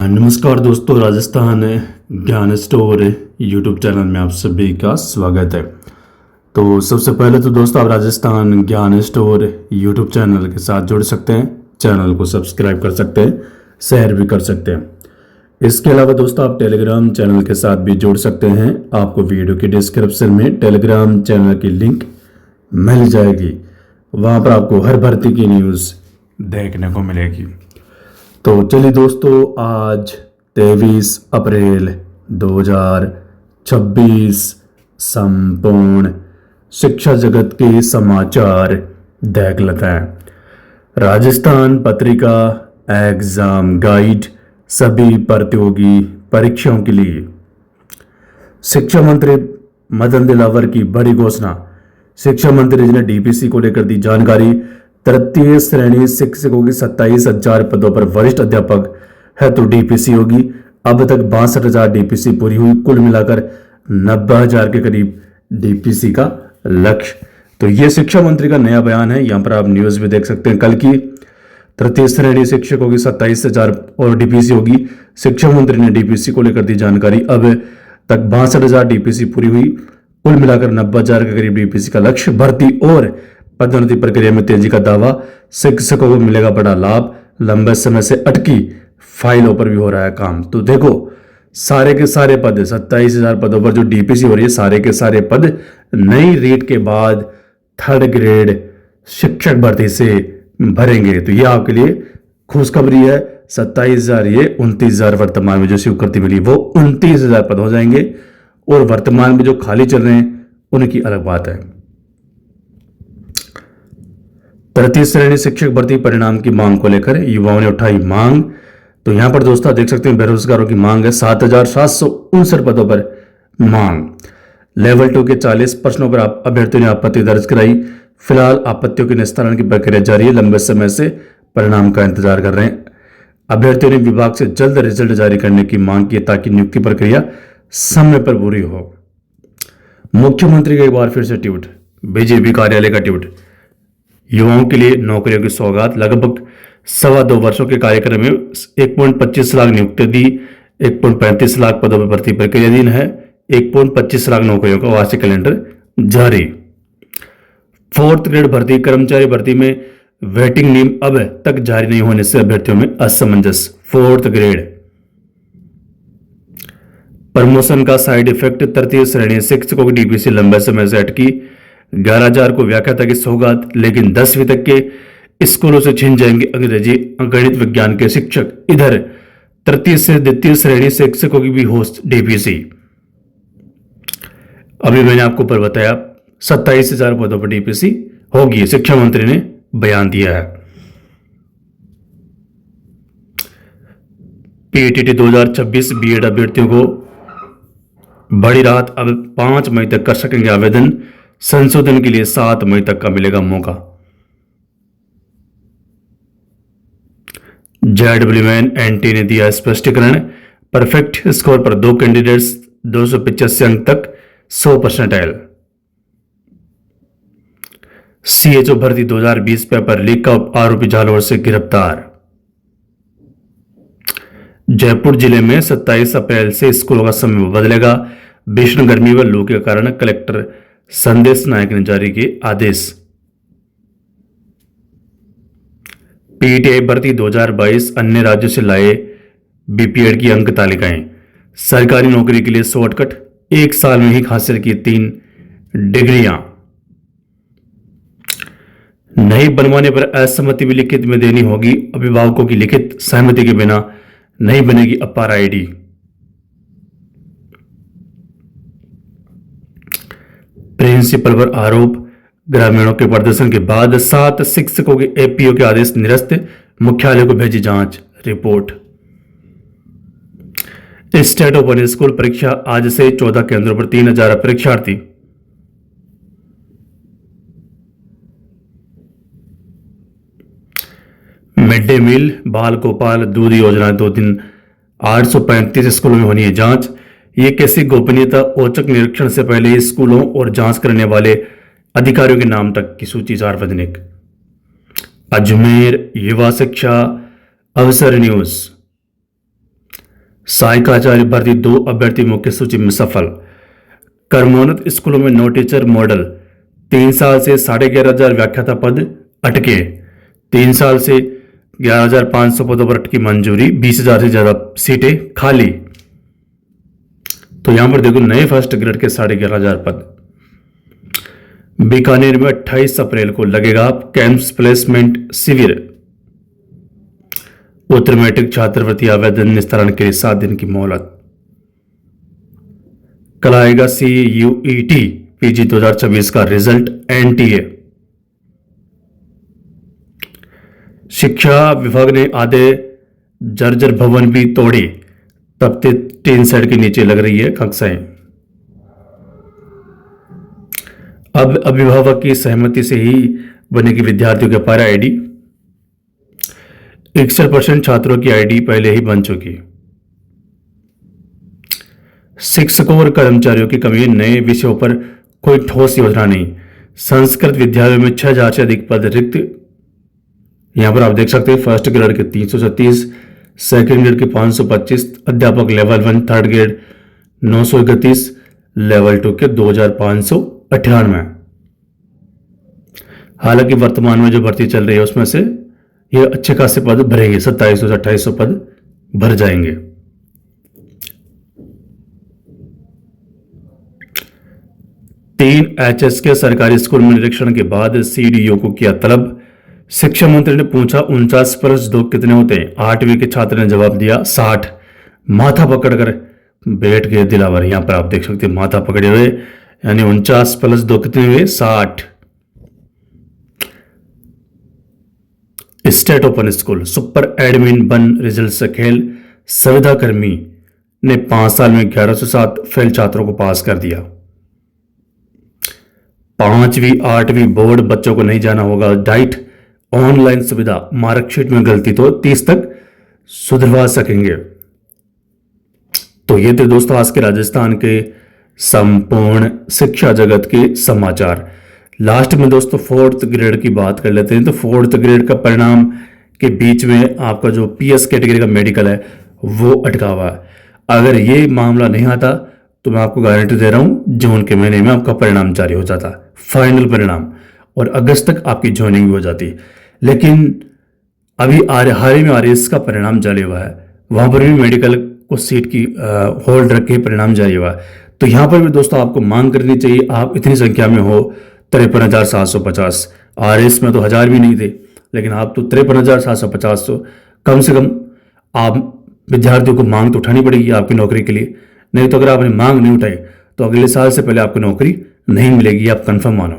नमस्कार दोस्तों, राजस्थान ज्ञान स्टोर यूट्यूब चैनल में आप सभी का स्वागत है। तो सबसे पहले तो दोस्तों, आप राजस्थान ज्ञान स्टोर यूट्यूब चैनल के साथ जुड़ सकते हैं, चैनल को सब्सक्राइब कर सकते हैं, शेयर भी कर सकते हैं। इसके अलावा दोस्तों, आप टेलीग्राम चैनल के साथ भी जुड़ सकते हैं। आपको वीडियो के डिस्क्रिप्शन में टेलीग्राम चैनल की लिंक मिल जाएगी, वहाँ पर आपको हर भर्ती की न्यूज़ देखने को मिलेगी। तो चलिए दोस्तों, आज 23 अप्रैल 2026 संपूर्ण शिक्षा जगत के समाचार देख लेते हैं। राजस्थान पत्रिका एग्जाम गाइड सभी प्रतियोगी परीक्षाओं के लिए। शिक्षा मंत्री मदन दिलावर की बड़ी घोषणा। शिक्षा मंत्री जी ने डीपीसी को लेकर दी जानकारी। तृतीय श्रेणी शिक्षकों की 27,000 पदों पर वरिष्ठ अध्यापक है तो डीपीसी होगी। अब तक 62,000 डीपीसी पूरी हुई, कुल मिलाकर 90,000 के करीब डीपीसी का लक्ष्य। तो ये शिक्षा मंत्री का नया बयान है, यहां पर आप न्यूज भी देख सकते हैं। कल की तृतीय श्रेणी शिक्षकों की 27,000 और डीपीसी होगी। शिक्षा मंत्री ने डीपीसी को लेकर दी जानकारी। अब तक 62,000 डीपीसी पूरी हुई, कुल मिलाकर 90,000 के करीब डीपीसी का लक्ष्य। भर्ती और पदोन्नति प्रक्रिया में तेजी का दावा। शिक्षकों को मिलेगा बड़ा लाभ। लंबे समय से अटकी फाइलों पर भी हो रहा है काम। तो देखो, सारे के सारे पद 27,000 पदों पर जो डीपीसी हो रही है, सारे के सारे पद नई रीट के बाद थर्ड ग्रेड शिक्षक भर्ती से भरेंगे। तो ये आपके लिए खुशखबरी है। 27,000 ये 29,000 वर्तमान में जो स्वीकृति मिली वो 29,000 पद हो जाएंगे, और वर्तमान में जो खाली चल रहे हैं उनकी अलग बात है। तृतीय श्रेणी शिक्षक भर्ती परिणाम की मांग को लेकर युवाओं ने उठाई मांग। तो यहां पर दोस्तों देख सकते हैं, बेरोजगारों की मांग है। 7,759 पदों पर मांग। लेवल 2 के 40 प्रश्नों पर अभ्यर्थियों ने आपत्ति दर्ज कराई। फिलहाल आपत्तियों के निस्तारण की प्रक्रिया जारी है। लंबे समय से परिणाम का इंतजार कर रहे हैं। अभ्यर्थियों ने विभाग से जल्द रिजल्ट जारी करने की मांग की ताकि नियुक्ति प्रक्रिया समय पर पूरी हो। मुख्यमंत्री का एक बार फिर से ट्वीट, बीजेपी कार्यालय का ट्वीट। युवाओं के लिए नौकरियों की सौगात। लगभग 2.25 वर्षों के कार्यक्रम में 1.25 लाख नियुक्तियां दी। 1.35 लाख पदों पर भर्ती प्रक्रियाधीन है। 1.25 लाख नौकरियों का वार्षिक कैलेंडर जारी। फोर्थ ग्रेड भर्ती कर्मचारी भर्ती में वेटिंग नियम अब तक जारी नहीं होने से अभ्यर्थियों में असमंजस। फोर्थ ग्रेड प्रमोशन का साइड इफेक्ट। तृतीय श्रेणी शिक्षकों की डीपीसी लंबे समय से अटकी। 11,000 को व्याख्याता की सौगात, लेकिन 10वीं तक के स्कूलों से छिन जाएंगे अंग्रेजी गणित विज्ञान के शिक्षक। इधर तृतीय से द्वितीय श्रेणी शिक्षकों की भी होस्ट डीपीसी। अभी मैंने आपको ऊपर बताया 27,000 पदों पर डीपीसी होगी, शिक्षा मंत्री ने बयान दिया है। पीटीटी 2026 बीएड अभ्यर्थियों को बड़ी राहत। अब 5 मई तक कर सकेंगे आवेदन। संशोधन के लिए 7 मई तक का मिलेगा मौका। JEE ने दिया स्पष्टीकरण। परफेक्ट स्कोर पर 2 कैंडिडेट्स 285 अंक तक 100%। CHO भर्ती 2020 पेपर लीक का आरोपी जालौर से गिरफ्तार। जयपुर जिले में 27 अप्रैल से स्कूलों का समय बदलेगा। भीषण गर्मी व लू के कारण कलेक्टर संदेश नायक ने जारी किए आदेश। पीटीआई भर्ती 2022 अन्य राज्यों से लाए बीपीएड की अंक तालिकाएं। सरकारी नौकरी के लिए शॉर्टकट। 1 साल में ही हासिल की 3 डिग्रियां। नहीं बनवाने पर असहमति भी लिखित में देनी होगी। अभिभावकों की लिखित सहमति के बिना नहीं बनेगी अपार आईडी। प्रिंसिपल पर आरोप। ग्रामीणों के प्रदर्शन के बाद 7 शिक्षकों के एपीओ के आदेश निरस्त। मुख्यालय को भेजी जांच रिपोर्ट। स्टेट ओपन स्कूल परीक्षा आज से 14 केंद्रों पर 3,000 परीक्षार्थी। मिड डे मील बाल गोपाल दूध योजना 2 दिन 835 स्कूलों में होनी है जांच। ये कैसी गोपनीयता। औचक निरीक्षण से पहले स्कूलों और जांच करने वाले अधिकारियों के नाम तक की सूची सार्वजनिक। अजमेर युवा शिक्षा अवसर न्यूज। सहायक आचार्य भर्ती 2 अभ्यर्थी मुख्य सूची में सफल। कर्मोन्नत स्कूलों में नो टीचर मॉडल, 3 साल से 11,500 व्याख्याता पद अटके। 3 साल से 11,500 पदों पर अटकी मंजूरी, 20,000 से ज्यादा सीटें खाली। तो यहां पर देखो नए फर्स्ट ग्रेड के 11,500 पद। बीकानेर में 28 अप्रैल को लगेगा कैंप्स प्लेसमेंट शिविर। उत्तर मैट्रिक छात्रवृत्ति आवेदन निस्तारण के लिए 7 दिन की मोहलत। कल आएगा CUET PG 2026 का रिजल्ट, NTA। शिक्षा विभाग ने आधे जर्जर भवन भी तोड़े, तपते टीन शेड के नीचे लग रही है कक्षाएं। अब अभिभावक की सहमति से ही बनेगी विद्यार्थियों के पारा आईडी। 61% छात्रों की आईडी पहले ही बन चुकी। शिक्षकों और कर्मचारियों की कमी, नए विषयों पर कोई ठोस योजना नहीं। संस्कृत विद्यालयों में 6,000 से अधिक पद रिक्त। यहां पर आप देख सकते हैं फर्स्ट ग्रेड के 336, सेकेंड ग्रेड के 525, अध्यापक लेवल 1 थर्ड ग्रेड 931, लेवल 2 के 2,598। हालांकि वर्तमान में जो भर्ती चल रही है उसमें से ये अच्छे खासे पद भरेंगे, 2700 से 2800 पद भर जाएंगे। तीन HS के सरकारी स्कूल में निरीक्षण के बाद CDO को किया तलब। शिक्षा मंत्री ने पूछा 49+2 कितने होते हैं? 8वीं के छात्र ने जवाब दिया 60। माथा पकड़कर बैठ गए दिलावर। यहां पर आप देख सकते हैं माथा पकड़े हुए, यानी 49+2 कितने हुए? 60। State open school super admin बन रिजल्ट से खेल। संविदा कर्मी ने 5 साल में 1107 फेल छात्रों को पास कर दिया। 5वीं 8वीं बोर्ड बच्चों को नहीं जाना होगा डाइट, ऑनलाइन सुविधा। मार्कशीट में गलती तो 30 तक सुधरवा सकेंगे। तो ये थे दोस्तों आज के राजस्थान के संपूर्ण शिक्षा जगत के समाचार। लास्ट में दोस्तों 4th ग्रेड की बात कर लेते हैं। तो 4th ग्रेड का परिणाम के बीच में आपका जो PS कैटेगरी का मेडिकल है वो अटका हुआ है। अगर ये मामला नहीं आता तो मैं आपको गारंटी दे रहा हूं जून के महीने में आपका परिणाम जारी हो जाता, फाइनल परिणाम, और अगस्त तक आपकी ज्वाइनिंग भी हो जाती। लेकिन अभी हाल ही में RS का परिणाम जारी हुआ है, वहां पर भी मेडिकल को सीट की होल्ड रख के परिणाम जारी हुआ है। तो यहां पर भी दोस्तों आपको मांग करनी चाहिए, आप इतनी संख्या में हो 53,750। RS में तो 1000 भी नहीं थे, लेकिन आप तो 53,750। तो कम से कम आप विद्यार्थियों को मांग तो उठानी पड़ेगी आपकी नौकरी के लिए। नहीं तो अगर आपने मांग नहीं उठाई तो अगले साल से पहले आपको नौकरी नहीं मिलेगी, आप कंफर्म मानो।